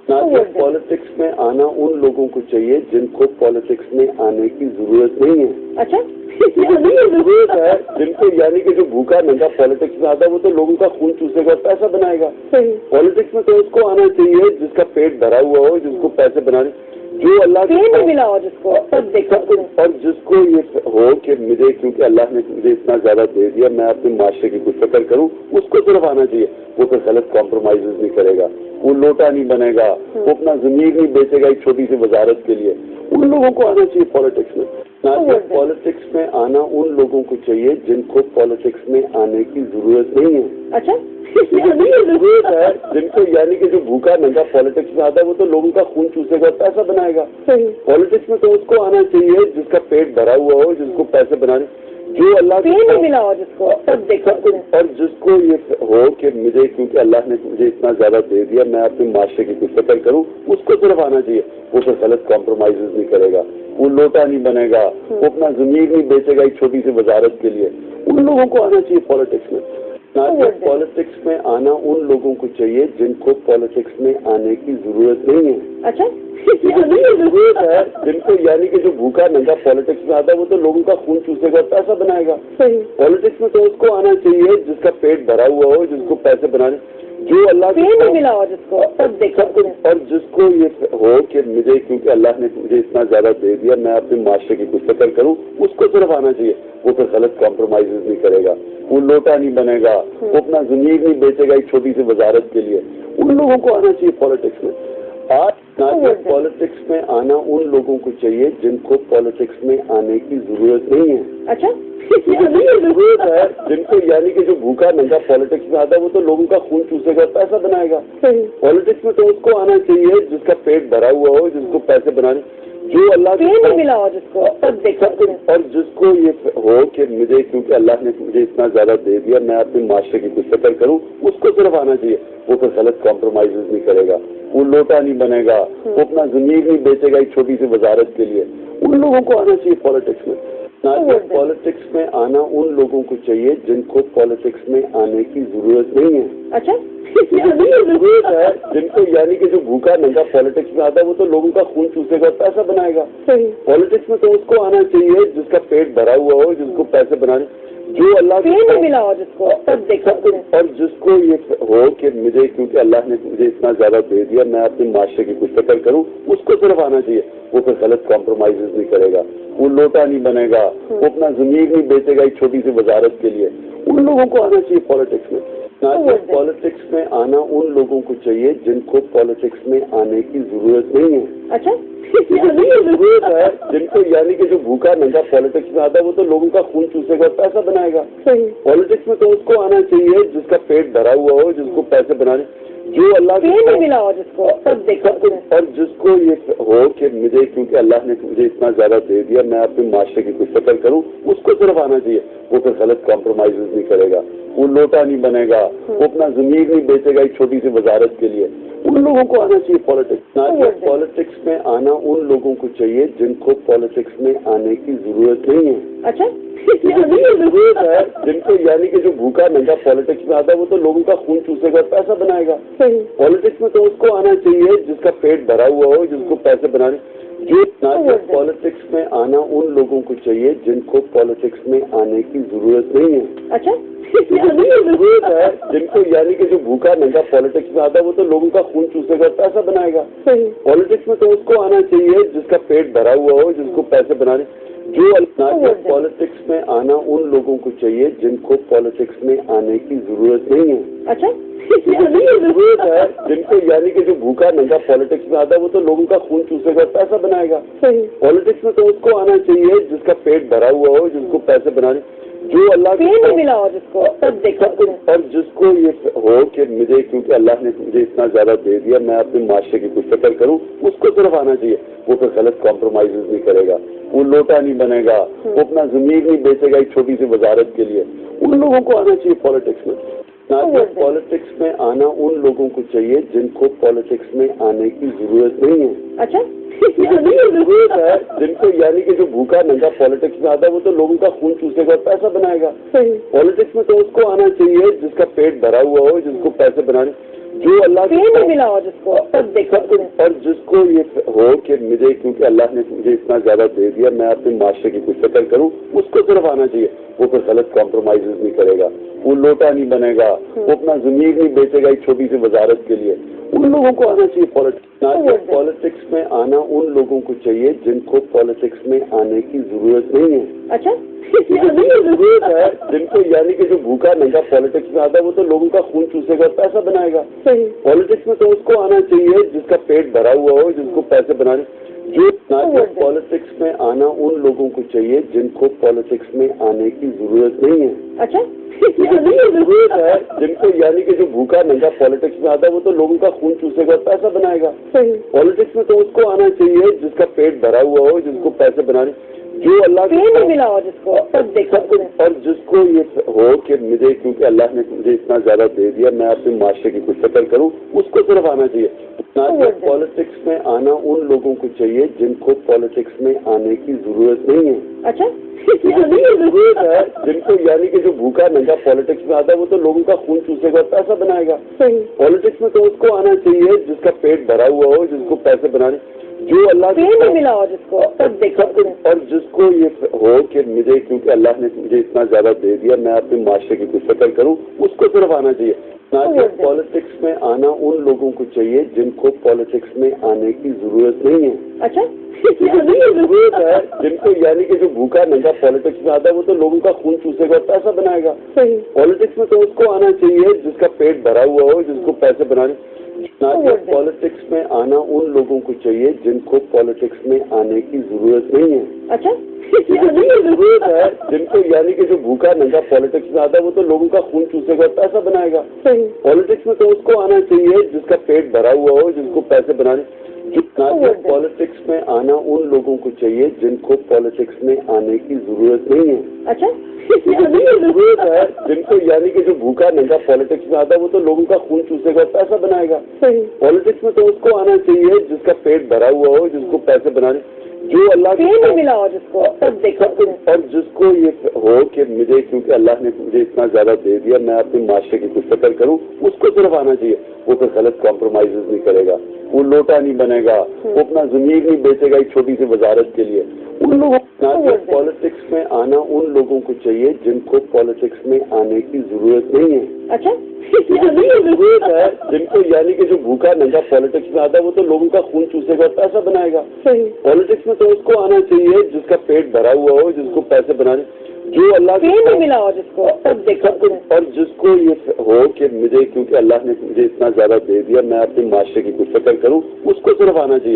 Politics में आना उन लोगों को चाहिए जिनको पॉलिटिक्स में आने की जरूरत नहीं है। अच्छा जरूरत है जिनको, यानी कि जो भूखा नंगा पॉलिटिक्स में आता है वो तो लोगों का खून चूसेगा और पैसा बनाएगा। पॉलिटिक्स में तो उसको आना चाहिए जिसका पेट भरा हुआ हो, जिसको पैसे बनाने, जो अल्लाह को मिला हो, जिसको सब देखा और जिसको ये हो कि मुझे, क्योंकि अल्लाह ने मुझे इतना ज्यादा दे दिया, मैं अपने माशरे की कुछ फिक्र करूं, उसको सिर्फ आना चाहिए। वो फिर गलत कॉम्प्रोमाइज नहीं करेगा, वो लोटा नहीं बनेगा, वो अपना जमीन नहीं बेचेगा एक छोटी सी वजारत के लिए। उन लोगों को आना चाहिए पॉलिटिक्स में। पॉलिटिक्स में आना उन लोगों को चाहिए जिनको पॉलिटिक्स में आने की जरूरत नहीं है। अच्छा जरूरत है जिनको, यानी कि जो भूखा नंगा पॉलिटिक्स में आता है वो तो लोगों का खून चूसेगा और पैसा बनाएगा। पॉलिटिक्स में तो उसको आना चाहिए जिसका पेट भरा हुआ हो, जिसको पैसे बनाने, जो अल्लाह को मिला हो, जिसको सब देखा और जिसको ये हो कि मुझे, क्योंकि अल्लाह ने मुझे इतना ज्यादा दे दिया, मैं अपने माशरे की कुछ फिक्र करूं, उसको सिर्फ आना चाहिए। वो फिर गलत कॉम्प्रोमाइज नहीं करेगा, वो लोटा नहीं बनेगा, वो अपना जमीन नहीं बेचेगा एक छोटी सी वजारत के लिए। उन लोगों को आना चाहिए पॉलिटिक्स में। पॉलिटिक्स में आना उन लोगों को चाहिए जिनको पॉलिटिक्स में आने की जरूरत नहीं है। अच्छा जरूरत है जिनको, यानी कि जो भूखा नंगा पॉलिटिक्स में आता है वो तो लोगों का खून चूसेगा और पैसा बनाएगा। पॉलिटिक्स में तो उसको आना चाहिए जिसका पेट भरा हुआ हो, जिसको पैसे बनाने, जो अल्लाह को मिला हो, जिसको सब देखा और जिसको ये हो कि मुझे, क्योंकि अल्लाह ने मुझे इतना ज्यादा दे दिया, मैं अपने माशरे की कुछ फिक्र करूं, उसको सिर्फ आना चाहिए। वो फिर गलत कॉम्प्रोमाइज नहीं करेगा, वो लोटा नहीं बनेगा, वो अपना जमीन नहीं बेचेगा एक छोटी सी वजारत के लिए। उन लोगों को आना चाहिए पॉलिटिक्स में। आज पॉलिटिक्स में आना उन लोगों को चाहिए जिनको पॉलिटिक्स में आने की जरूरत नहीं है। अच्छा जरूरत है जिनको, यानी कि जो भूखा नंगा पॉलिटिक्स में आता है वो तो लोगों का खून चूसेगा और पैसा बनाएगा। पॉलिटिक्स में तो उसको आना चाहिए जिसका पेट भरा हुआ हो, जिसको पैसे बनाने, जो अल्लाह को मिला हो, जिसको सब देखा और जिसको ये हो कि मुझे, क्योंकि अल्लाह ने मुझे इतना ज्यादा दे दिया, मैं अपने माशरे की कुछ फिक्र करूं, उसको सिर्फ आना चाहिए। वो फिर गलत कॉम्प्रोमाइज नहीं करेगा, वो लोटा नहीं बनेगा, वो अपना जमीन नहीं बेचेगा एक छोटी सी वजारत के लिए। उन लोगों को आना चाहिए पॉलिटिक्स में। पॉलिटिक्स में आना उन लोगों को चाहिए जिनको पॉलिटिक्स में आने की जरूरत नहीं है। अच्छा जरूरत है जिनको, यानी कि जो भूखा नंगा पॉलिटिक्स में आता है वो तो लोगों का खून चूसेगा और पैसा बनाएगा। पॉलिटिक्स में तो उसको आना चाहिए जिसका पेट भरा हुआ हो, जिसको पैसे बनाने, जो अल्लाह को मिला हो, जिसको सब देखा और जिसको ये हो कि मुझे, क्योंकि अल्लाह ने मुझे इतना ज्यादा दे दिया, मैं अपने माशरे की कुछ फिक्र करूं, उसको सिर्फ आना चाहिए। वो फिर गलत कॉम्प्रोमाइज नहीं करेगा, वो लोटा नहीं बनेगा, वो अपना जमीन नहीं बेचेगा एक छोटी सी वजारत के लिए। उन लोगों को आना चाहिए पॉलिटिक्स में। पॉलिटिक्स में आना उन लोगों को चाहिए जिनको पॉलिटिक्स में आने की जरूरत नहीं है। अच्छा जरूरत है जिनको, यानी कि जो भूखा नंगा पॉलिटिक्स में आता है वो तो लोगों का खून चूसेगा और पैसा बनाएगा। पॉलिटिक्स में तो उसको आना चाहिए जिसका पेट भरा हुआ हो, जिसको पैसे बनाने, जो अल्लाह को मिला हो, जिसको सब देखा और जिसको ये हो कि मुझे, क्योंकि अल्लाह ने मुझे इतना ज्यादा दे दिया, मैं अपने माशरे की कुछ फिक्र करूं, उसको सिर्फ आना चाहिए। वो फिर गलत कॉम्प्रोमाइज नहीं करेगा, वो लोटा नहीं बनेगा, वो अपना जमीन नहीं बेचेगा एक छोटी सी वजारत के लिए। उन लोगों को आना चाहिए पॉलिटिक्स। पॉलिटिक्स में आना उन लोगों को चाहिए जिनको पॉलिटिक्स में आने की जरूरत नहीं है। अच्छा जरूरत है जिनको, यानी कि जो भूखा नंगा पॉलिटिक्स में आता है वो तो लोगों का खून चूसेगा और पैसा बनाएगा। पॉलिटिक्स में तो उसको आना चाहिए जिसका पेट भरा हुआ हो, जिसको पैसे बनाने, जो पॉलिटिक्स में आना उन लोगों को चाहिए जिनको पॉलिटिक्स में आने की जरूरत नहीं है। अच्छा जरूरत है जिनको, यानी कि जो भूखा नंगा पॉलिटिक्स में आता है वो तो लोगों का खून चूसेगा और पैसा बनाएगा। पॉलिटिक्स में तो उसको आना चाहिए जिसका पेट भरा हुआ हो, जिसको पैसे बनाने, जो पॉलिटिक्स में आना उन लोगों को चाहिए जिनको पॉलिटिक्स में आने की जरूरत नहीं है। अच्छा जरूरत है जिनको, यानी कि जो भूखा नंगा पॉलिटिक्स में आता है वो तो लोगों का खून चूसेगा और पैसा बनाएगा। पॉलिटिक्स में तो उसको आना चाहिए जिसका पेट भरा हुआ हो, जिसको पैसे बनाने, जो अल्लाह को मिला हो, जिसको सब देखा और जिसको ये हो कि मुझे, क्योंकि अल्लाह ने मुझे इतना ज्यादा दे दिया, मैं अपने माशरे की कुछ फिक्र करूं, उसको सिर्फ आना चाहिए। वो फिर गलत कॉम्प्रोमाइज नहीं करेगा, वो लोटा नहीं बनेगा, वो अपना जमीन नहीं बेचेगा एक छोटी सी वजारत के लिए। उन लोगों को आना चाहिए पॉलिटिक्स में। पॉलिटिक्स में आना उन लोगों को चाहिए जिनको पॉलिटिक्स में आने की जरूरत नहीं है। अच्छा जरूरत है जिनको, यानी कि जो भूखा नंगा पॉलिटिक्स में आता है वो तो लोगों का खून चूसेगा और पैसा बनाएगा। पॉलिटिक्स में तो उसको आना चाहिए जिसका पेट भरा हुआ हो, जिसको पैसे बनाने, جو اللہ کہیں بھی ملا ہو جس کو سب دیکھو اس میں. اور جس کو یہ ہو کہ مجھے کیونکہ اللہ نے مجھے اتنا زیادہ دے دیا میں اپنے معاشرے کی کچھ فکر کروں اس کو صرف آنا چاہیے. وہ پھر غلط کمپرومائز نہیں کرے گا, وہ لوٹا نہیں بنے گا, وہ اپنا زمین نہیں بیچے گا ایک چھوٹی سی وزارت کے لیے. ان لوگوں کو آنا چاہیے پالیٹکس. پالیٹکس میں آنا ان لوگوں کو چاہیے جن کو پالیٹکس میں آنے کی ضرورت نہیں ہے. اچھا ضرورت ہے جن کو, یعنی کہ جو بھوکا ننگا پالیٹکس میں آتا ہے وہ تو لوگوں کا خون چوسے گا, پیسہ بنائے گا. پالیٹکس میں تو اس کو آنا چاہیے جس کا پیٹ بھرا ہوا ہو, جس کو پیسے بنانے. جو پالیٹکس میں آنا ان لوگوں کو چاہیے جن کو پالیٹکس میں آنے کی ضرورت نہیں ہے. اچھا ضرورت ہے جن کو, یعنی کہ جو بھوکا ننگا پالیٹکس میں آتا ہے وہ تو لوگوں کا خون چوسے گا, پیسہ بنائے گا. پالیٹکس میں تو اس کو آنا چاہیے جس کا پیٹ بھرا ہوا ہو, جس کو پیسے بنانے. جو اللہ کہیں بھی ملا ہو جس کو سب دیکھو اس میں. اور جس کو یہ ہو کہ مجھے کیونکہ اللہ نے مجھے اتنا زیادہ دے دیا میں اپنے معاشرے کی کچھ فکر کروں اس کو صرف آنا چاہیے. پالیٹکس میں آنا ان لوگوں کو چاہیے جن کو پالیٹکس میں آنے کی ضرورت نہیں ہے. اچھا ضرورت ہے جن کو, یعنی کہ جو بھوکا ننگا پالیٹکس میں آتا ہے وہ تو لوگوں کا خون چوسے گا, پیسہ بنائے گا. پالیٹکس میں تو اس کو آنا چاہیے جس کا پیٹ بھرا ہوا ہو, جس کو پیسے بنانے. جو اللہ کہیں بھی ملا ہو جس کو سب دیکھو اس میں. اور جس کو یہ ہو کہ مجھے کیونکہ اللہ نے مجھے اتنا زیادہ دے دیا میں اپنے معاشرے کی کچھ فکر کروں اس کو صرف آنا چاہیے. پالیٹکس میں آنا ان لوگوں کو چاہیے جن کو پالیٹکس میں آنے کی ضرورت نہیں ہے. اچھا ضرورت ہے جن کو, یعنی کہ جو بھوکا ننگا پالیٹکس میں آتا ہے وہ تو لوگوں کا خون چوسے گا, پیسہ بنائے گا. پالیٹکس میں تو اس کو آنا چاہیے جس کا پیٹ بھرا ہوا ہو, جس کو پیسے بنانے. پالیٹکس میں آنا ان لوگوں کو چاہیے جن کو پالیٹکس میں آنے کی ضرورت نہیں ہے. اچھا ضرورت ہے جن کو, یعنی کہ جو بھوکا ننگا پالیٹکس میں آتا ہے وہ تو لوگوں کا خون چوسے گا, پیسہ بنائے گا. پالیٹکس میں تو اس کو آنا چاہیے جس کا پیٹ بھرا ہوا ہو, جس کو پیسے بنانے. پالیٹکس میں آنا ان لوگوں کو چاہیے جن کو پالیٹکس میں آنے کی ضرورت نہیں ہے. اچھا ضرورت ہے جن کو, یعنی کہ جو بھوکا ننگا پالیٹکس میں آتا ہے وہ تو لوگوں کا خون چوسے گا, پیسہ بنائے گا. پالیٹکس میں تو اس کو آنا چاہیے جس کا پیٹ بھرا ہوا ہو, جس کو پیسے بنانے. جو اللہ کہیں بھی ملا ہو جس کو سب دیکھو اس میں. اور جس کو یہ ہو کہ مجھے کیونکہ اللہ نے مجھے اتنا زیادہ دے دیا میں اپنے معاشرے کی کچھ فکر کروں اس کو صرف آنا چاہیے. وہ پھر غلط کمپرومائز نہیں کرے گا, وہ لوٹا نہیں بنے گا, وہ اپنا زمین نہیں بیچے گا ایک چھوٹی سی وزارت کے لیے. ان لوگوں پالیٹکس میں آنا ان لوگوں کو چاہیے جن کو پالیٹکس میں آنے کی ضرورت نہیں ہے. اچھا ضرورت ہے جن کو, یعنی کہ جو بھوکا ننگا پالیٹکس میں آتا ہے وہ تو لوگوں کا خون چوسے گا, پیسہ بنائے گا. پالیٹکس میں تو اس کو آنا چاہیے جس کا پیٹ بھرا ہوا ہو, جس کو پیسے بنانے. جو اللہ کہیں بھی ملا ہو جس کو سب دیکھو اس میں. اور جس کو یہ ہو کہ مجھے کیونکہ اللہ نے مجھے اتنا زیادہ دے دیا میں اپنے معاشرے کی کچھ فکر کروں اس کو صرف آنا چاہیے.